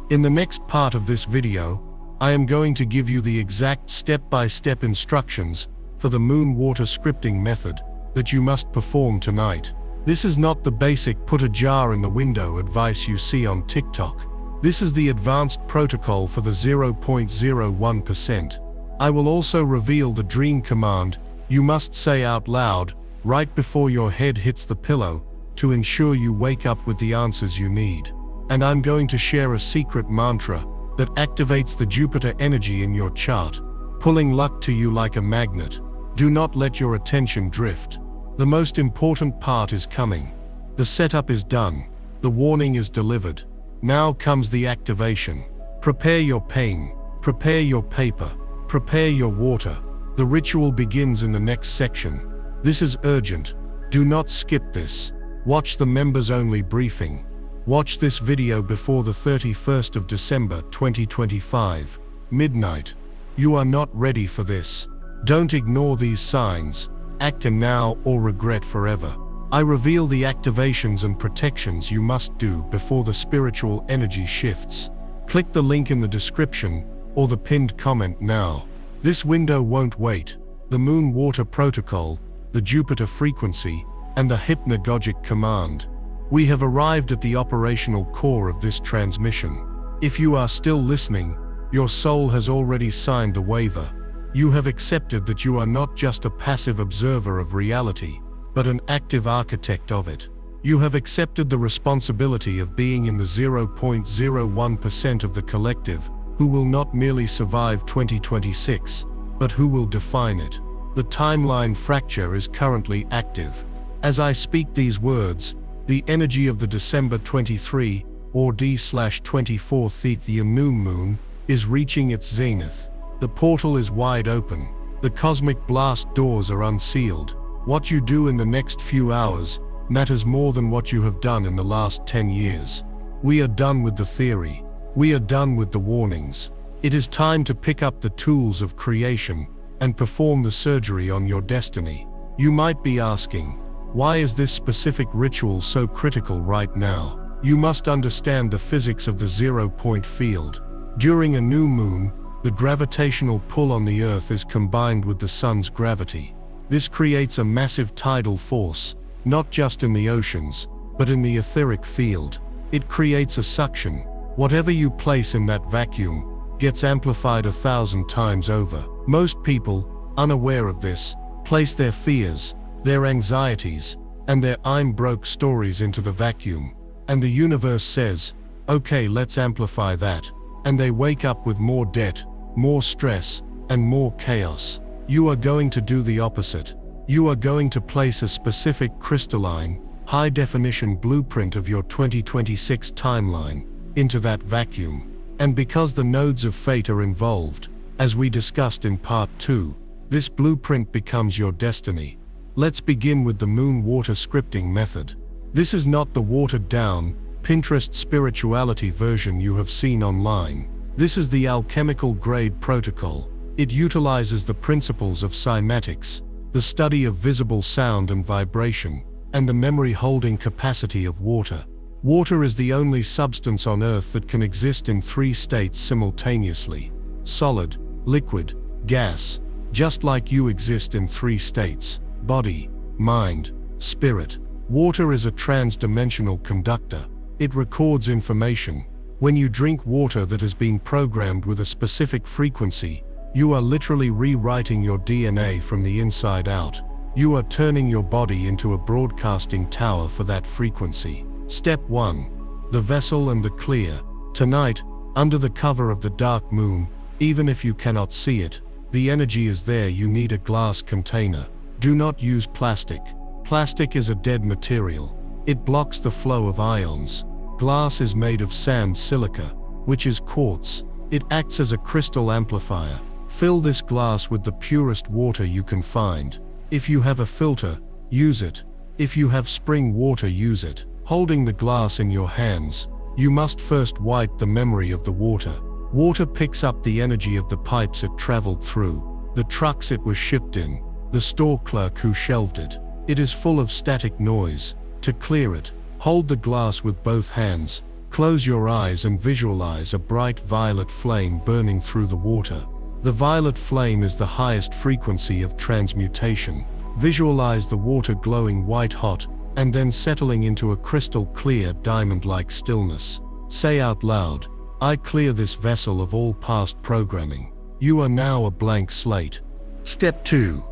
In the next part of this video, I am going to give you the exact step-by-step instructions for the moon water scripting method that you must perform tonight. This is not the basic put a jar in the window advice you see on TikTok. This is the advanced protocol for the 0.01%. I will also reveal the dream command you must say out loud right before your head hits the pillow to ensure you wake up with the answers you need. And I'm going to share a secret mantra that activates the Jupiter energy in your chart, pulling luck to you like a magnet. Do not let your attention drift. The most important part is coming. The setup is done. The warning is delivered. Now comes the activation. Prepare your pen. Prepare your paper. Prepare your water. The ritual begins in the next section. This is urgent. Do not skip this. Watch the members-only briefing. Watch this video before the 31st of December 2025, midnight. You are not ready for this. Don't ignore these signs. Act now or regret forever. I reveal the activations and protections you must do before the spiritual energy shifts. Click the link in the description or the pinned comment now. This window won't wait. The Moon Water Protocol, the Jupiter frequency, and the hypnagogic command. We have arrived at the operational core of this transmission. If you are still listening, your soul has already signed the waiver. You have accepted that you are not just a passive observer of reality, but an active architect of it. You have accepted the responsibility of being in the 0.01% of the collective who will not merely survive 2026, but who will define it. The timeline fracture is currently active. As I speak these words, the energy of the December 23 or D/24th new moon is reaching its zenith. The portal is wide open. The cosmic blast doors are unsealed. What you do in the next few hours matters more than what you have done in the last 10 years. We are done with the theory. We are done with the warnings. It is time to pick up the tools of creation and perform the surgery on your destiny. You might be asking, why is this specific ritual so critical right now? You must understand the physics of the zero-point field. During a new moon, the gravitational pull on the Earth is combined with the Sun's gravity. This creates a massive tidal force, not just in the oceans, but in the etheric field. It creates a suction. Whatever you place in that vacuum gets amplified 1,000 times over. Most people, unaware of this, place their fears, their anxieties, and their "I'm broke" stories into the vacuum. And the universe says, okay, let's amplify that. And they wake up with more debt, more stress, and more chaos. You are going to do the opposite. You are going to place a specific crystalline, high-definition blueprint of your 2026 timeline into that vacuum. And because the nodes of fate are involved, as we discussed in part 2, this blueprint becomes your destiny. Let's begin with the moon water scripting method. This is not the watered-down, Pinterest spirituality version you have seen online. This is the alchemical grade protocol. It utilizes the principles of cymatics, the study of visible sound and vibration, and the memory-holding capacity of water. Water is the only substance on Earth that can exist in 3 states simultaneously: solid, liquid, gas, just like you exist in 3 states: body, mind, spirit. Water is a trans-dimensional conductor. It records information. When you drink water that has been programmed with a specific frequency, you are literally rewriting your DNA from the inside out. You are turning your body into a broadcasting tower for that frequency. Step 1. The vessel and the clear. Tonight, under the cover of the dark moon, even if you cannot see it, the energy is there. You need a glass container. Do not use plastic. Plastic is a dead material. It blocks the flow of ions. Glass is made of sand silica, which is quartz. It acts as a crystal amplifier. Fill this glass with the purest water you can find. If you have a filter, use it. If you have spring water, use it. Holding the glass in your hands, you must first wipe the memory of the water. Water picks up the energy of the pipes it traveled through, the trucks it was shipped in, the store clerk who shelved it. It is full of static noise. To clear it, hold the glass with both hands, close your eyes and visualize a bright violet flame burning through the water. The violet flame is the highest frequency of transmutation. Visualize the water glowing white hot, and then settling into a crystal clear diamond-like stillness. Say out loud, I clear this vessel of all past programming. You are now a blank slate. Step 2.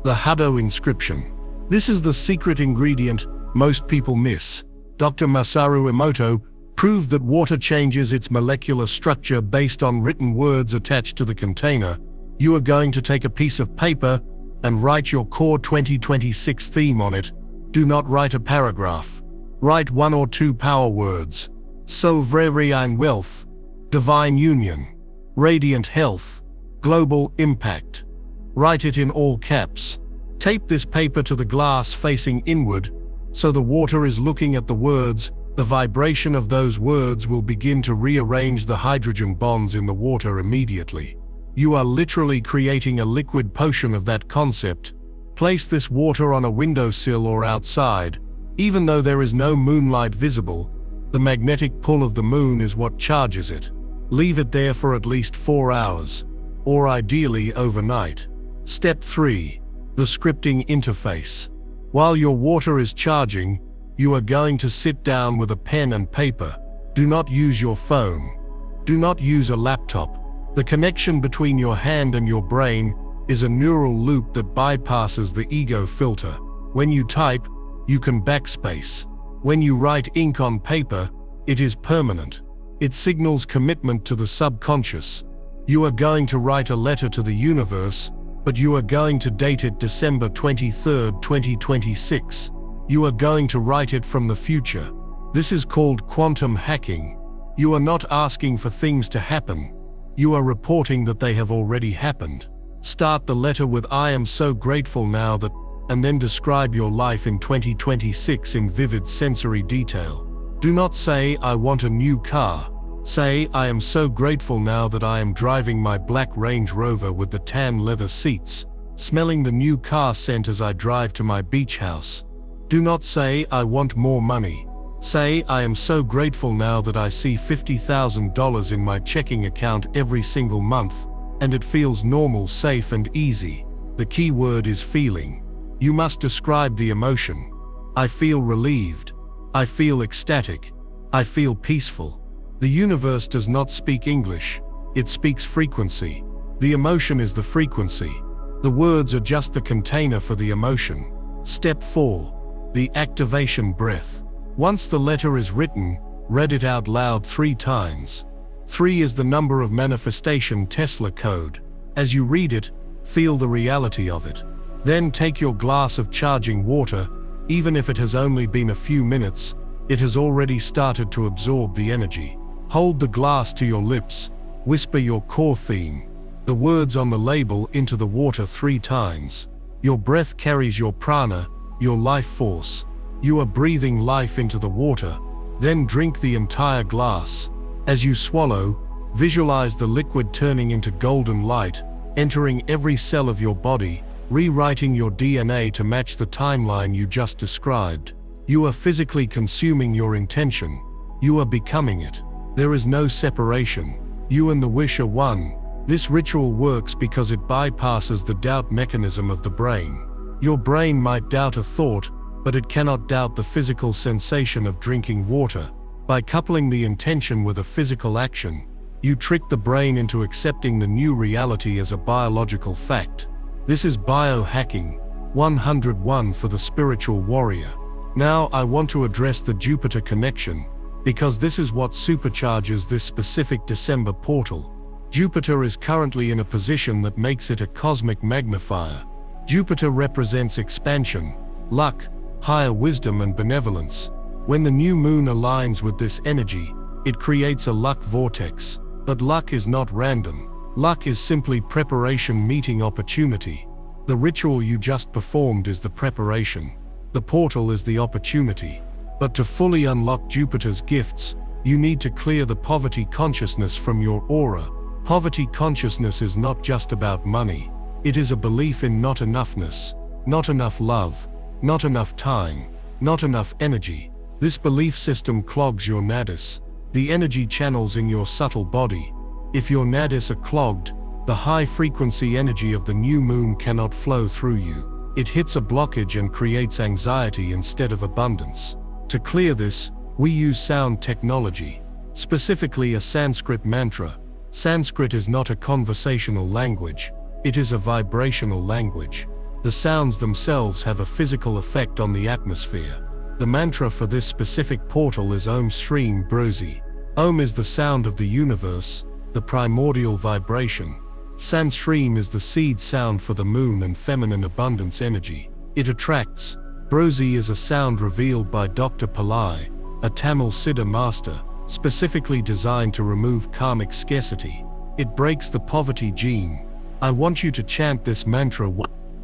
The Hado inscription. This is the secret ingredient most people miss. Dr. Masaru Emoto proved that water changes its molecular structure based on written words attached to the container. You are going to take a piece of paper and write your core 2026 theme on it. Do not write a paragraph. Write 1 or 2 power words. Sovereign wealth, divine union, radiant health, global impact. Write it in all caps. Tape this paper to the glass facing inward, so the water is looking at the words. The vibration of those words will begin to rearrange the hydrogen bonds in the water immediately. You are literally creating a liquid potion of that concept. Place this water on a windowsill or outside. Even though there is no moonlight visible, the magnetic pull of the moon is what charges it. Leave it there for at least 4 hours, or ideally overnight. Step 3. The scripting interface. While your water is charging, you are going to sit down with a pen and paper. Do not use your phone. Do not use a laptop. The connection between your hand and your brain is a neural loop that bypasses the ego filter. When you type, you can backspace. When you write ink on paper, it is permanent. It signals commitment to the subconscious. You are going to write a letter to the universe, but you are going to date it December 23, 2026. You are going to write it from the future. This is called quantum hacking. You are not asking for things to happen. You are reporting that they have already happened. Start the letter with "I am so grateful now that," and then describe your life in 2026 in vivid sensory detail. Do not say, "I want a new car." Say, "I am so grateful now that I am driving my black Range Rover with the tan leather seats, smelling the new car scent as I drive to my beach house." Do not say, "I want more money." Say, "I am so grateful now that I see $50,000 in my checking account every single month, and it feels normal, safe, and easy." The key word is feeling. You must describe the emotion. "I feel relieved. I feel ecstatic. I feel peaceful." The universe does not speak English. It speaks frequency. The emotion is the frequency. The words are just the container for the emotion. Step 4. The activation breath. Once the letter is written, read it out loud 3 times. 3 is the number of manifestation Tesla code. As you read it, feel the reality of it. Then take your glass of charging water. Even if it has only been a few minutes, it has already started to absorb the energy. Hold the glass to your lips. Whisper your core theme, the words on the label, into the water 3 times. Your breath carries your prana, your life force. You are breathing life into the water. Then drink the entire glass. As you swallow, visualize the liquid turning into golden light, entering every cell of your body, rewriting your DNA to match the timeline you just described. You are physically consuming your intention. You are becoming it. There is no separation. You and the wish are one. This ritual works because it bypasses the doubt mechanism of the brain. Your brain might doubt a thought, but it cannot doubt the physical sensation of drinking water. By coupling the intention with a physical action, you trick the brain into accepting the new reality as a biological fact. This is biohacking 101 for the spiritual warrior. Now I want to address the Jupiter connection, because this is what supercharges this specific December portal. Jupiter is currently in a position that makes it a cosmic magnifier. Jupiter represents expansion, luck, higher wisdom, and benevolence. When the new moon aligns with this energy, it creates a luck vortex. But luck is not random. Luck is simply preparation meeting opportunity. The ritual you just performed is the preparation. The portal is the opportunity. But to fully unlock Jupiter's gifts, you need to clear the poverty consciousness from your aura. Poverty consciousness is not just about money. It is a belief in not enoughness, not enough love, not enough time, not enough energy. This belief system clogs your nadis, the energy channels in your subtle body. If your nadis are clogged, the high-frequency energy of the new moon cannot flow through you. It hits a blockage and creates anxiety instead of abundance. To clear this, we use sound technology, specifically a Sanskrit mantra. Sanskrit is not a conversational language, it is a vibrational language. The sounds themselves have a physical effect on the atmosphere. The mantra for this specific portal is Om Shreem Brosi. Om is the sound of the universe, the primordial vibration. San Shreem is the seed sound for the moon and feminine abundance energy. It attracts. Brosi is a sound revealed by Dr. Pillai, a Tamil Siddha master, specifically designed to remove karmic scarcity. It breaks the poverty gene. I want you to chant this mantra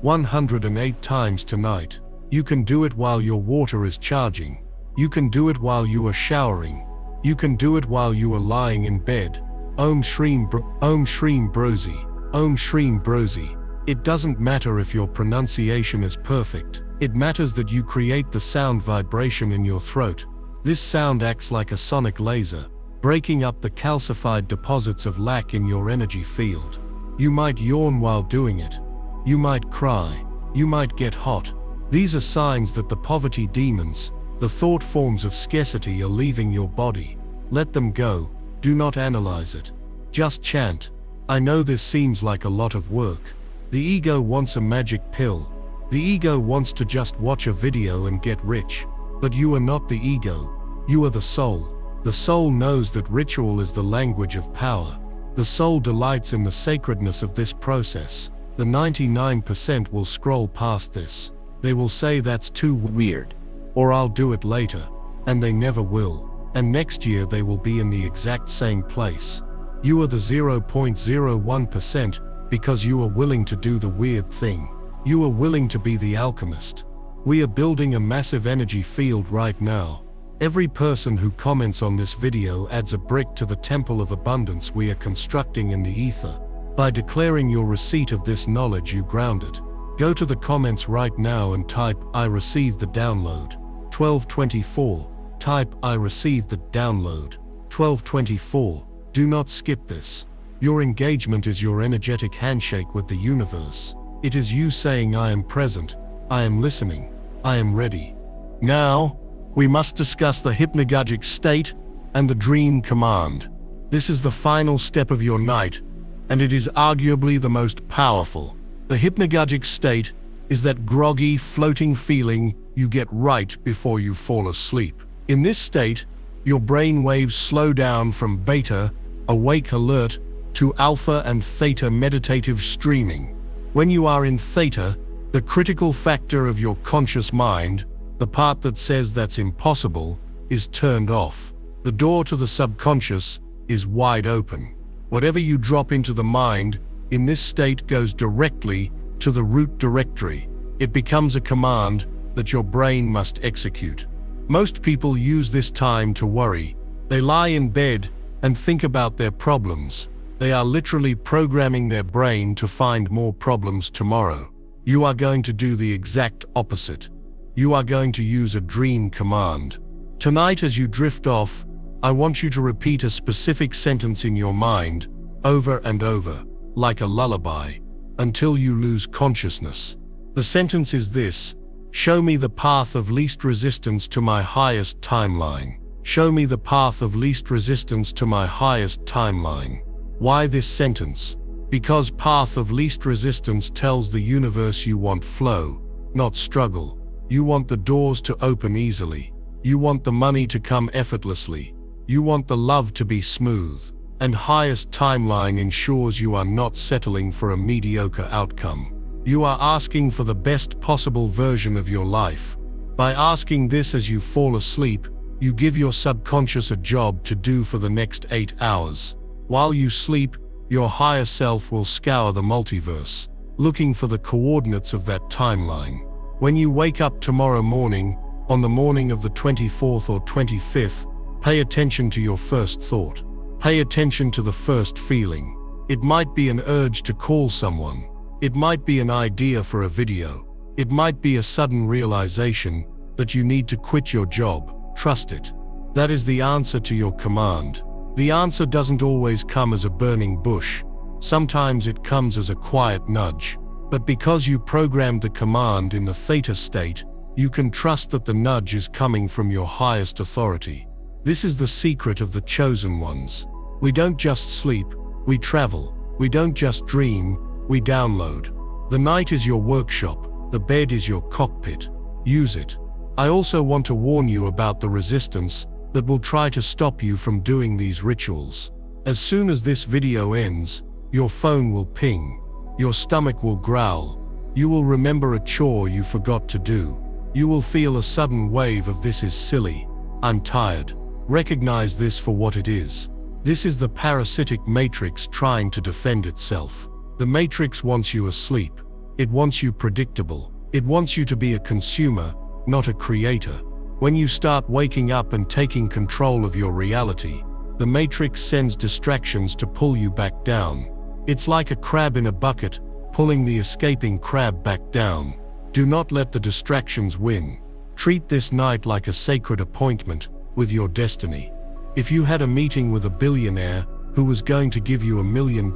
108 times tonight. You can do it while your water is charging. You can do it while you are showering. You can do it while you are lying in bed. Om Shreem Brosi. Om Shreem Brosi. It doesn't matter if your pronunciation is perfect. It matters that you create the sound vibration in your throat. This sound acts like a sonic laser, breaking up the calcified deposits of lack in your energy field. You might yawn while doing it. You might cry. You might get hot. These are signs that the poverty demons, the thought forms of scarcity, are leaving your body. Let them go. Do not analyze it. Just chant. I know this seems like a lot of work. The ego wants a magic pill. The ego wants to just watch a video and get rich. But you are not the ego. You are the soul. The soul knows that ritual is the language of power. The soul delights in the sacredness of this process. The 99% will scroll past this. They will say that's too weird. Or I'll do it later. And they never will. And next year they will be in the exact same place. You are the 0.01%, because you are willing to do the weird thing. You are willing to be the alchemist. We are building a massive energy field right now. Every person who comments on this video adds a brick to the temple of abundance we are constructing in the ether. By declaring your receipt of this knowledge, you ground it. Go to the comments right now and type, "I received the download." 1224. Type, "I received the download." 1224. Do not skip this. Your engagement is your energetic handshake with the universe. It is you saying, "I am present, I am listening, I am ready." Now, we must discuss the hypnagogic state and the dream command. This is the final step of your night, and it is arguably the most powerful. The hypnagogic state is that groggy, floating feeling you get right before you fall asleep. In this state, your brain waves slow down from beta, awake alert, to alpha and theta meditative streaming. When you are in theta, the critical factor of your conscious mind, the part that says that's impossible, is turned off. The door to the subconscious is wide open. Whatever you drop into the mind in this state goes directly to the root directory. It becomes a command that your brain must execute. Most people use this time to worry. They lie in bed and think about their problems. They are literally programming their brain to find more problems tomorrow. You are going to do the exact opposite. You are going to use a dream command. Tonight, as you drift off, I want you to repeat a specific sentence in your mind, over and over, like a lullaby, until you lose consciousness. The sentence is this: "Show me the path of least resistance to my highest timeline." Show me the path of least resistance to my highest timeline. Why this sentence? Because path of least resistance tells the universe you want flow, not struggle. You want the doors to open easily. You want the money to come effortlessly. You want the love to be smooth. And highest timeline ensures you are not settling for a mediocre outcome. You are asking for the best possible version of your life. By asking this as you fall asleep, you give your subconscious a job to do for the next 8 hours. While you sleep, your higher self will scour the multiverse, looking for the coordinates of that timeline. When you wake up tomorrow morning, on the morning of the 24th or 25th, pay attention to your first thought. Pay attention to the first feeling. It might be an urge to call someone. It might be an idea for a video. It might be a sudden realization that you need to quit your job. Trust it. That is the answer to your command. The answer doesn't always come as a burning bush. Sometimes it comes as a quiet nudge. But because you programmed the command in the theta state, you can trust that the nudge is coming from your highest authority. This is the secret of the chosen ones. We don't just sleep, we travel. We don't just dream, we download. The night is your workshop, the bed is your cockpit. Use it. I also want to warn you about the resistance that will try to stop you from doing these rituals. As soon as this video ends, your phone will ping. Your stomach will growl. You will remember a chore you forgot to do. You will feel a sudden wave of "this is silly. I'm tired." Recognize this for what it is. This is the parasitic matrix trying to defend itself. The matrix wants you asleep. It wants you predictable. It wants you to be a consumer, not a creator. When you start waking up and taking control of your reality, the matrix sends distractions to pull you back down. It's like a crab in a bucket, pulling the escaping crab back down. Do not let the distractions win. Treat this night like a sacred appointment with your destiny. If you had a meeting with a billionaire who was going to give you $1 million,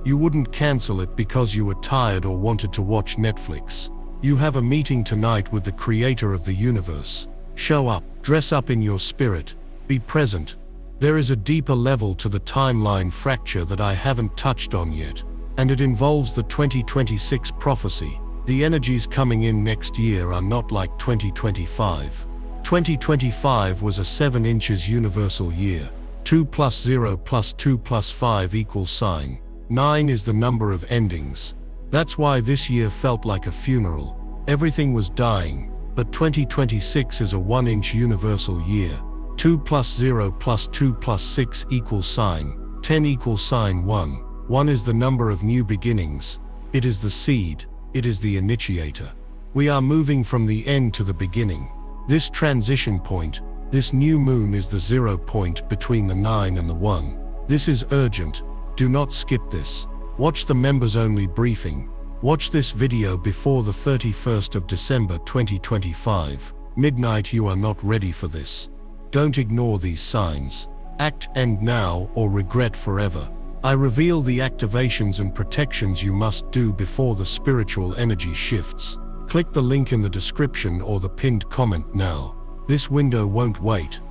you wouldn't cancel it because you were tired or wanted to watch Netflix. You have a meeting tonight with the creator of the universe. Show up, dress up in your spirit, be present. There is a deeper level to the timeline fracture that I haven't touched on yet, and it involves the 2026 prophecy. The energies coming in next year are not like 2025. 2025 was a 7 inches universal year. 2 plus 0 plus 2 plus 5 equals sign. 9 is the number of endings. That's why this year felt like a funeral. Everything was dying, but 2026 is a 1-inch universal year. 2 plus 0 plus 2 plus 6 equals sign. 10 equals sign 1. 1 is the number of new beginnings. It is the seed. It is the initiator. We are moving from the end to the beginning. This transition point, this new moon is the 0 point between the 9 and the 1. This is urgent. Do not skip this. Watch the members-only briefing. Watch this video before the 31st of December 2025. Midnight. You are not ready for this. Don't ignore these signs. Act and now or regret forever. I reveal the activations and protections you must do before the spiritual energy shifts. Click the link in the description or the pinned comment now. This window won't wait.